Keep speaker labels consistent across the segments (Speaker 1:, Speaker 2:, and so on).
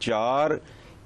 Speaker 1: 4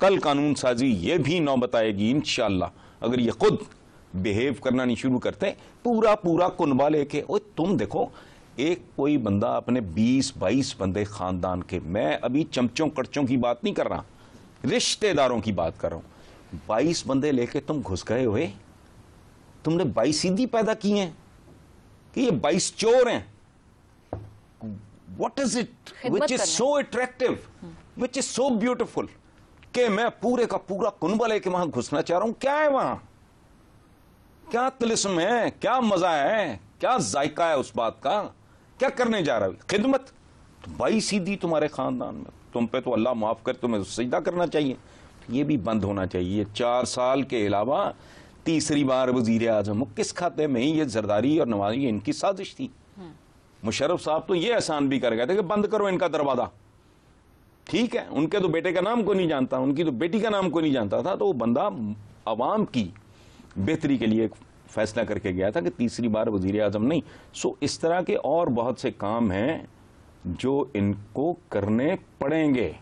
Speaker 1: کل قانون سازی یہ بھی نوبت آئے گی انشاءاللہ، اگر یہ خود بیہیو کرنا نہیں شروع کرتے، پورا کنبہ لے کے. تم دیکھو ایک کوئی بندہ اپنے 20-22 بندے خاندان کے، میں ابھی چمچوں کڑچوں کی بات نہیں کر رہا، رشتہ داروں کی بات کر رہا ہوں. 22 بندے لے کے تم گھس گئے ہوئے، تم نے 22 سیدھی پیدا کی ہیں کہ یہ 22 چور ہیں. What is it which is so attractive, which is so beautiful کہ میں پورے کا پورا کنبہ لے کے وہاں گھسنا چاہ رہا ہوں؟ کیا ہے وہاں؟ کیا طلسم ہے؟ کیا مزہ ہے؟ کیا ذائقہ ہے اس بات کا؟ کیا کرنے جا رہا ہے؟ خدمت. 22 سیدھی تمہارے خاندان میں، تم پہ تو اللہ معاف کر، تمہیں سجدہ کرنا چاہیے. یہ بھی بند ہونا چاہیے. 4 سال کے علاوہ تیسری بار وزیر اعظم. کس کھاتے میں یہ زرداری اور نوازی ان کی سازش تھی. مشرف صاحب تو یہ احسان بھی کر گئے تھے کہ بند کرو ان کا دروازہ. ٹھیک ہے، ان کے تو بیٹے کا نام کو نہیں جانتا، ان کی تو بیٹی کا نام کو نہیں جانتا تھا، تو وہ بندہ عوام کی بہتری کے لیے فیصلہ کر کے گیا تھا کہ تیسری بار وزیر اعظم نہیں. سو اس طرح کے اور بہت سے کام ہیں جو ان کو کرنے پڑیں گے.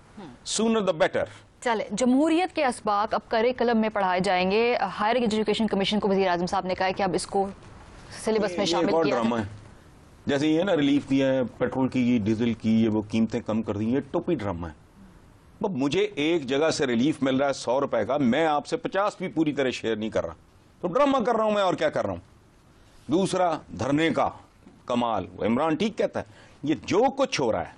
Speaker 1: Sooner the better.
Speaker 2: چلے، جمہوریت کے اسباق اب کریکلم میں پڑھائے جائیں گے. ہائر ایجوکیشن کمیشن کو وزیر اعظم صاحب نے کہا کہ اب اس کو سلیبس میں شامل کیا
Speaker 1: ہے. جیسے یہ نا ریلیف دیا ہے پیٹرول کی، ڈیزل کی، یہ وہ قیمتیں کم کر دی، یہ ٹوپی ڈرامہ ہے. مجھے ایک جگہ سے ریلیف مل رہا ہے 100 روپے کا، میں آپ سے 50 بھی پوری طرح شیئر نہیں کر رہا، تو ڈرامہ کر رہا ہوں میں، اور کیا کر رہا ہوں. دوسرا دھرنے کا کمال، عمران ٹھیک کہتا ہے، یہ جو کچھ ہو رہا ہے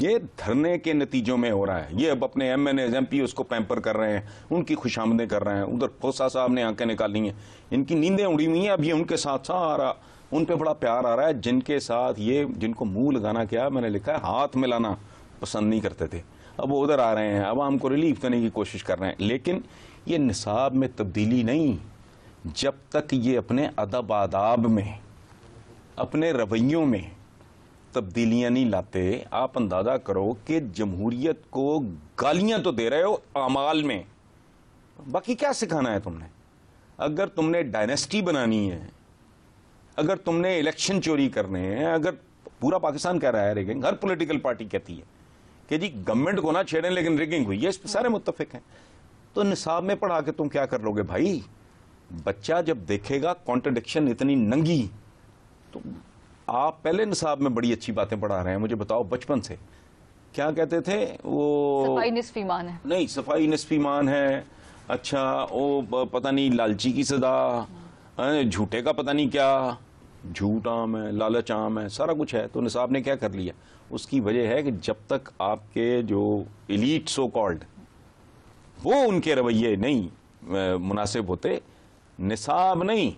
Speaker 1: یہ دھرنے کے نتیجوں میں ہو رہا ہے. یہ اب اپنے M N A M P اس کو پیمپر کر رہے ہیں، ان کی خوشامدیں کر رہے ہیں. ادھر کھوسا صاحب نے آنکھیں نکالی ہیں، ان کی نیندیں اڑی ہوئی ہیں. اب یہ ان کے ساتھ سارا ان پہ بڑا پیار آ رہا ہے، جن کے ساتھ یہ جن کو منہ لگانا کیا میں نے لکھا ہے ہاتھ ملانا پسند نہیں کرتے تھے، اب وہ ادھر آ رہے ہیں، عوام کو ریلیف دینے کی کوشش کر رہے ہیں. لیکن یہ نصاب میں تبدیلی نہیں جب تک یہ اپنے ادب آداب میں، اپنے رویوں میں تبدیلیاں نہیں لاتے. آپ اندازہ کرو کہ جمہوریت کو گالیاں تو دے رہے ہو اعمال میں، باقی کیا سکھانا ہے تم نے؟ اگر تم نے ڈائنیسٹی بنانی ہے، اگر تم نے الیکشن چوری کرنے ہیں، اگر پورا پاکستان کہہ رہا ہے ریگنگ، ہر پولیٹیکل پارٹی کہتی ہے کہ جی گورنمنٹ کو نہ چھیڑیں لیکن ریگنگ ہوئی ہے، اس پہ سارے متفق ہیں، تو نصاب میں پڑھا کے تم کیا کر لو گے بھائی؟ بچہ جب دیکھے گا کانٹرڈکشن اتنی ننگی، تو آپ پہلے نصاب میں بڑی اچھی باتیں پڑھا رہے ہیں. مجھے بتاؤ بچپن سے کیا کہتے تھے؟ وہ
Speaker 2: صفائی نصف ایمان ہے. نہیں،
Speaker 1: صفائی نصف ایمان ہے. اچھا وہ پتہ نہیں لالچی کی سزا، جھوٹے کا پتہ نہیں کیا، جھوٹ عام ہے، لالچ عام ہے، سارا کچھ ہے. تو نصاب نے کیا کر لیا؟ اس کی وجہ ہے کہ جب تک آپ کے جو ایلیٹ سو کالڈ وہ ان کے رویے نہیں مناسب ہوتے، نصاب نہیں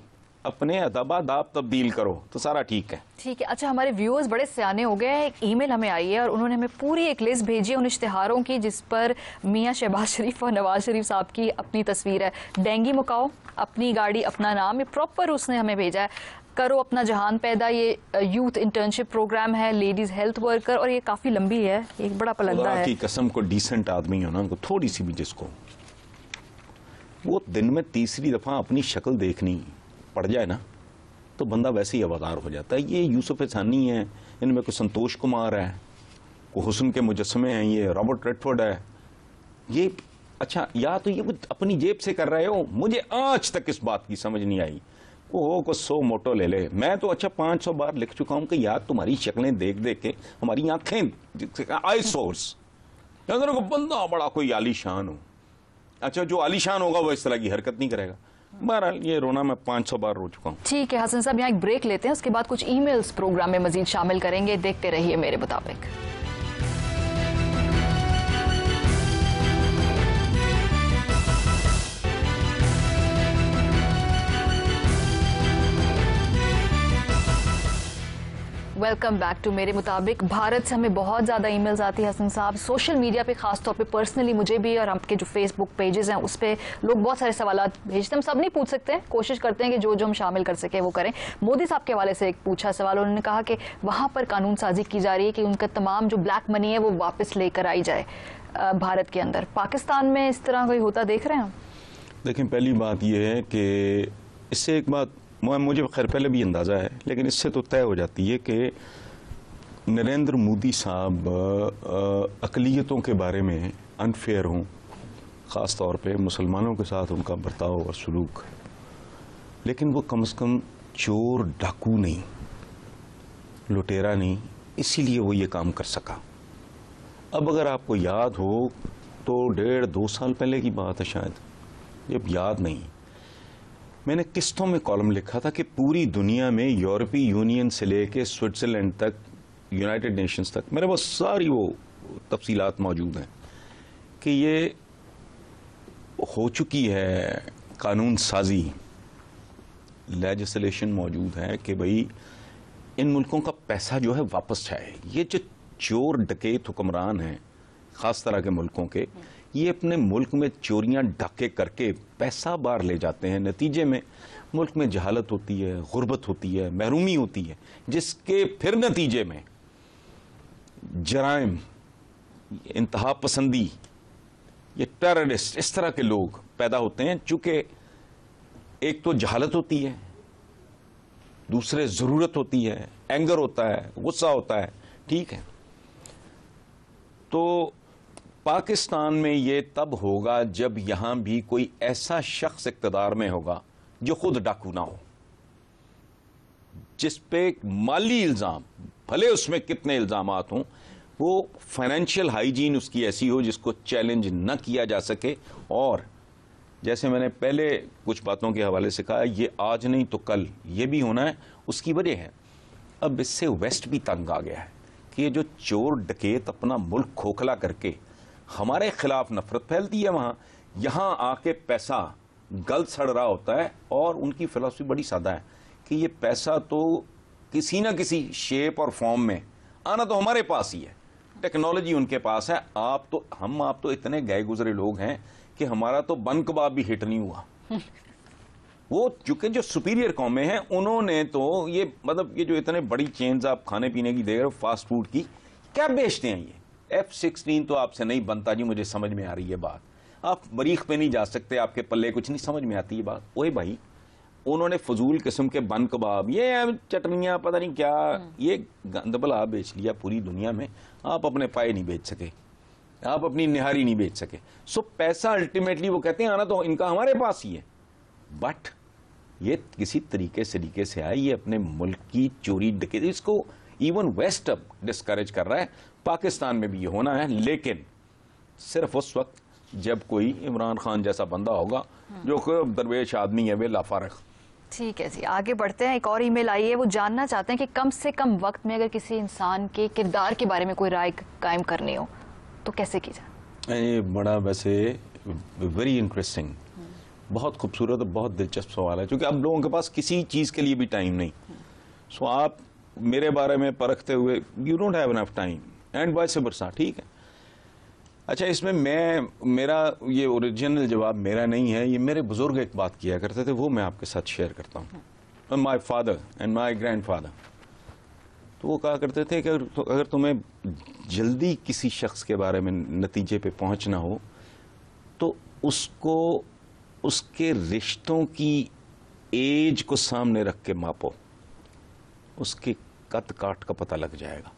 Speaker 1: اپنے ادب آداب تبدیل کرو تو سارا ٹھیک ہے.
Speaker 2: ٹھیک ہے. اچھا، ہمارے ویورز بڑے سیانے ہو گئے ہیں. ایک ای میل ہمیں آئی ہے اور انہوں نے ہمیں پوری ایک لسٹ بھیجی ہے ان اشتہاروں کی جس پر میاں شہباز شریف اور نواز شریف صاحب کی اپنی تصویر ہے. ڈینگی مکاؤ، اپنی گاڑی اپنا نام، یہ پراپر اس نے ہمیں بھیجا ہے. کرو اپنا جہان پیدا، یہ یوتھ انٹرنشپ پروگرام ہے، لیڈیز ہیلتھ ورکر، اور یہ کافی لمبی ہے، ایک بڑا پلندہ ہے.
Speaker 1: کی قسم کو ڈیسنٹ آدمی ہو نا، تھوڑی سی بھی جس کو وہ دن میں تیسری دفعہ اپنی شکل دیکھنی پڑ جائے نا تو بندہ ویسے ہی اوادار ہو جاتا ہے. یہ یوسف حسانی ہے، ان میں کوئی سنتوش کمار ہے، کوئی حسن کے مجسمے ہیں، یہ رابرٹ ریڈفورڈ ہے. یہ اچھا یا تو یہ اپنی جیب سے کر رہے ہو، مجھے آج تک اس بات کی سمجھ نہیں آئی. وہ کو 100 موٹو لے لے. میں تو اچھا 500 بار لکھ چکا ہوں کہ یار تمہاری شکلیں دیکھ دیکھ کے ہماری آنکھیں آئی سورس، بندہ بڑا کوئی عالی شان ہو. اچھا جو عالی شان ہوگا وہ اس طرح کی حرکت نہیں کرے گا. بہرحال یہ رونا میں 500 بار رو چکا ہوں.
Speaker 2: ٹھیک ہے حسن صاحب، یہاں ایک بریک لیتے ہیں، اس کے بعد کچھ ای میلز پروگرام میں مزید شامل کریں گے. دیکھتے رہیے میرے مطابق. ویلکم بیک ٹو میرے مطابق. بھارت سے ہمیں بہت زیادہ ای میلز آتی ہے حسن صاحب، سوشل میڈیا پہ خاص طور پہ پرسنلی مجھے بھی، اور ہم کے جو فیس بک پیجز ہیں اس پہ لوگ بہت سارے سوالات بھیجتے ہیں. ہم سب نہیں پوچھ سکتے، کوشش کرتے ہیں کہ جو ہم شامل کر سکیں وہ کریں. مودی صاحب کے حوالے سے ایک پوچھا سوال، انہوں نے کہا کہ وہاں پر قانون سازی کی جا رہی ہے کہ ان کا تمام جو بلیک منی ہے وہ واپس لے کر آئی جائے بھارت کے اندر. پاکستان میں اس طرح کوئی ہوتا دیکھ رہے ہیں ہم؟
Speaker 1: دیکھیں پہلی بات یہ ہے کہ اس سے ایک بات مجھے خیر پہلے بھی اندازہ ہے، لیکن اس سے تو طے ہو جاتی ہے کہ نریندر مودی صاحب اقلیتوں کے بارے میں انفیئر ہوں خاص طور پہ مسلمانوں کے ساتھ ان کا برتاؤ اور سلوک، لیکن وہ کم از کم چور ڈاکو نہیں، لٹیرا نہیں، اسی لیے وہ یہ کام کر سکا۔ اب اگر آپ کو یاد ہو تو 1.5-2 سال پہلے کی بات ہے شاید، جب یاد نہیں، میں نے قسطوں میں کالم لکھا تھا کہ پوری دنیا میں یورپی یونین سے لے کے سوئٹزرلینڈ تک، یونائٹڈ نیشنز تک، میرے پاس ساری وہ تفصیلات موجود ہیں کہ یہ ہو چکی ہے قانون سازی، لیجسلیشن موجود ہے کہ بھئی ان ملکوں کا پیسہ جو ہے واپس جائے۔ یہ جو چور ڈکیت حکمران ہیں خاص طرح کے ملکوں کے، یہ اپنے ملک میں چوریاں ڈاکے کر کے پیسہ باہر لے جاتے ہیں، نتیجے میں ملک میں جہالت ہوتی ہے، غربت ہوتی ہے، محرومی ہوتی ہے، جس کے پھر نتیجے میں جرائم، انتہا پسندی، یہ ٹیررسٹ، اس طرح کے لوگ پیدا ہوتے ہیں۔ چونکہ ایک تو جہالت ہوتی ہے، دوسرے ضرورت ہوتی ہے، اینگر ہوتا ہے، غصہ ہوتا ہے، ٹھیک ہے۔ تو پاکستان میں یہ تب ہوگا جب یہاں بھی کوئی ایسا شخص اقتدار میں ہوگا جو خود ڈاکو نہ ہو، جس پہ مالی الزام، بھلے اس میں کتنے الزامات ہوں، وہ فائنینشیل ہائیجین اس کی ایسی ہو جس کو چیلنج نہ کیا جا سکے۔ اور جیسے میں نے پہلے کچھ باتوں کے حوالے سے کہا، یہ آج نہیں تو کل یہ بھی ہونا ہے۔ اس کی وجہ ہے اب اس سے ویسٹ بھی تنگ آ گیا ہے کہ یہ جو چور ڈکیت اپنا ملک کھوکھلا کر کے ہمارے خلاف نفرت پھیلتی ہے، وہاں یہاں آ کے پیسہ گل سڑ رہا ہوتا ہے۔ اور ان کی فلسفی بڑی سادہ ہے کہ یہ پیسہ تو کسی نہ کسی شیپ اور فارم میں آنا تو ہمارے پاس ہی ہے، ٹیکنالوجی ان کے پاس ہے۔ آپ تو اتنے گئے گزرے لوگ ہیں کہ ہمارا تو بن کباب بھی ہٹ نہیں ہوا۔ وہ چونکہ جو سپیریئر قومیں ہیں انہوں نے تو یہ مطلب یہ جو اتنے بڑی چینز آپ کھانے پینے کی دیکھ رہے ہو، فاسٹ فوڈ کی، کیا بیچتے ہیں یہ؟ F-16 تو آپ سے نہیں بنتا جی، مجھے سمجھ میں آ رہی ہے بات۔ آپ مریخ پہ نہیں جا سکتے، آپ کے پلے کچھ نہیں، سمجھ میں آتی ہے بات۔ اوے بھائی، انہوں نے فضول قسم کے بن کباب، یہ چٹنیاں، پتہ نہیں کیا، یہ گندبل آپ بیچ لیا پوری دنیا میں۔ آپ اپنے پائے نہیں بیچ سکے، آپ اپنی نہاری نہیں بیچ سکے۔ سو پیسہ الٹیمیٹلی وہ کہتے ہیں آنا تو ان کا ہمارے پاس ہی ہے، بٹ یہ کسی طریقے سے آئے، یہ اپنے ملک کی چوری ڈکیتی، اس کو ایون ویسٹ اب ڈسکریج کر رہا ہے۔ پاکستان میں بھی یہ ہونا ہے، لیکن صرف اس وقت جب کوئی عمران خان جیسا بندہ ہوگا جو درویش آدمی ہے، ویلا فارغ۔
Speaker 2: ٹھیک ہے جی، آگے بڑھتے ہیں۔ ایک اور ای میل آئی ہے، وہ جاننا چاہتے ہیں کہ کم سے کم وقت میں اگر کسی انسان کے کردار کے بارے میں کوئی رائے قائم کرنی ہو تو کیسے کی جائے؟
Speaker 1: یہ بڑا ویسے ویری انٹرسٹنگ، بہت خوبصورت اور بہت دلچسپ سوال ہے، کیونکہ اب لوگوں کے پاس کسی چیز کے لیے بھی ٹائم نہیں۔ سو آپ میرے بارے میں پرکھتے ہوئے you don't have enough time and vice versa, ٹھیک ہے۔ اچھا، اس میں میرا یہ اوریجنل جواب میرا نہیں ہے، یہ میرے بزرگ ایک بات کیا کرتے تھے، وہ میں آپ کے ساتھ شیئر کرتا ہوں۔ My father and my grand father, تو وہ کہا کرتے تھے کہ اگر تمہیں جلدی کسی شخص کے بارے میں نتیجے پہ پہنچنا ہو تو اس کو اس کے رشتوں کی ایج کو سامنے رکھ کے ماپو، اس کے قد کاٹ کا پتہ لگ جائے گا۔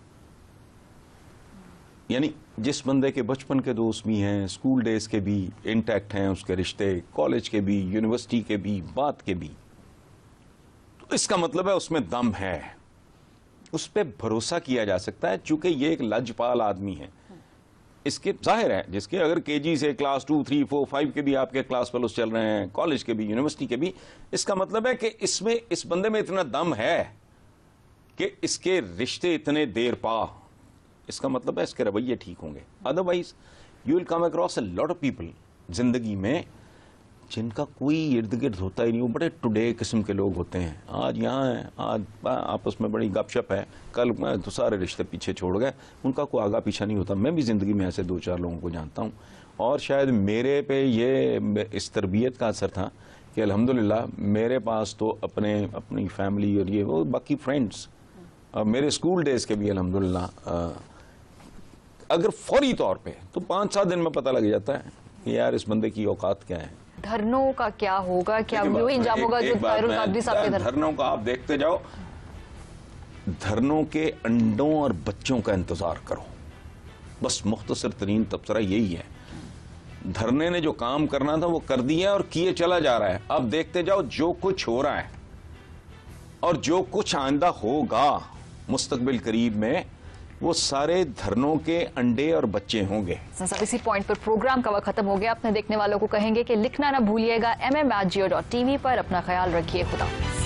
Speaker 1: یعنی جس بندے کے بچپن کے دوست بھی ہیں، اسکول ڈیز کے بھی انٹیکٹ ہیں اس کے رشتے، کالج کے بھی، یونیورسٹی کے بھی، بات کے بھی، تو اس کا مطلب ہے اس میں دم ہے، اس پہ بھروسہ کیا جا سکتا ہے، چونکہ یہ ایک لجپال آدمی ہے۔ اس کے ظاہر ہے جس کے اگر کے جی سے کلاس 2, 3, 4, 5 کے بھی آپ کے کلاس فیلوز چل رہے ہیں، کالج کے بھی، یونیورسٹی کے بھی، اس کا مطلب ہے کہ اس بندے میں اتنا دم ہے کہ اس کے رشتے اتنے دیر پا، اس کا مطلب ہے اس کے رویے ٹھیک ہوں گے۔ Otherwise you will come across a lot of people زندگی میں جن کا کوئی ارد گرد ہوتا ہی نہیں، وہ بڑے ٹوڈے قسم کے لوگ ہوتے ہیں، آج یہاں ہیں، آج آپس میں بڑی گپ شپ ہے، کل تو سارے رشتے پیچھے چھوڑ گئے، ان کا کوئی آگا پیچھا نہیں ہوتا۔ میں بھی زندگی میں ایسے 2-4 لوگوں کو جانتا ہوں، اور شاید میرے پہ یہ اس تربیت کا اثر تھا کہ الحمدللہ میرے پاس تو اپنی فیملی اور یہ وہ باقی فرینڈز، اور میرے اسکول ڈیز کے بھی الحمدللہ اگر فوری طور پہ تو 5-7 دن میں پتہ لگ جاتا ہے کہ یار اس بندے کی اوقات کیا ہے۔
Speaker 2: دھرنوں کا کیا ہوگا، کیا وہ انجام ہوگا جو طاہر القادری صاحب کے
Speaker 1: دھرنوں کا آپ دیکھتے جاؤ، دھرنوں کے انڈوں اور بچوں کا انتظار کرو، بس مختصر ترین تبصرہ یہی ہے۔ دھرنے نے جو کام کرنا تھا وہ کر دیا اور کیے چلا جا رہا ہے. اب دیکھتے جاؤ جو کچھ ہو رہا ہے اور جو کچھ آئندہ ہوگا مستقبل قریب میں، وہ سارے دھرنوں کے انڈے اور بچے ہوں گے.
Speaker 2: صاحب اسی پوائنٹ پر پروگرام کا وقت ختم ہو گیا. اپنے دیکھنے والوں کو کہیں گے کہ لکھنا نہ بھولیے گا MM@geo.tv پر. اپنا خیال رکھیے. خدا حافظ.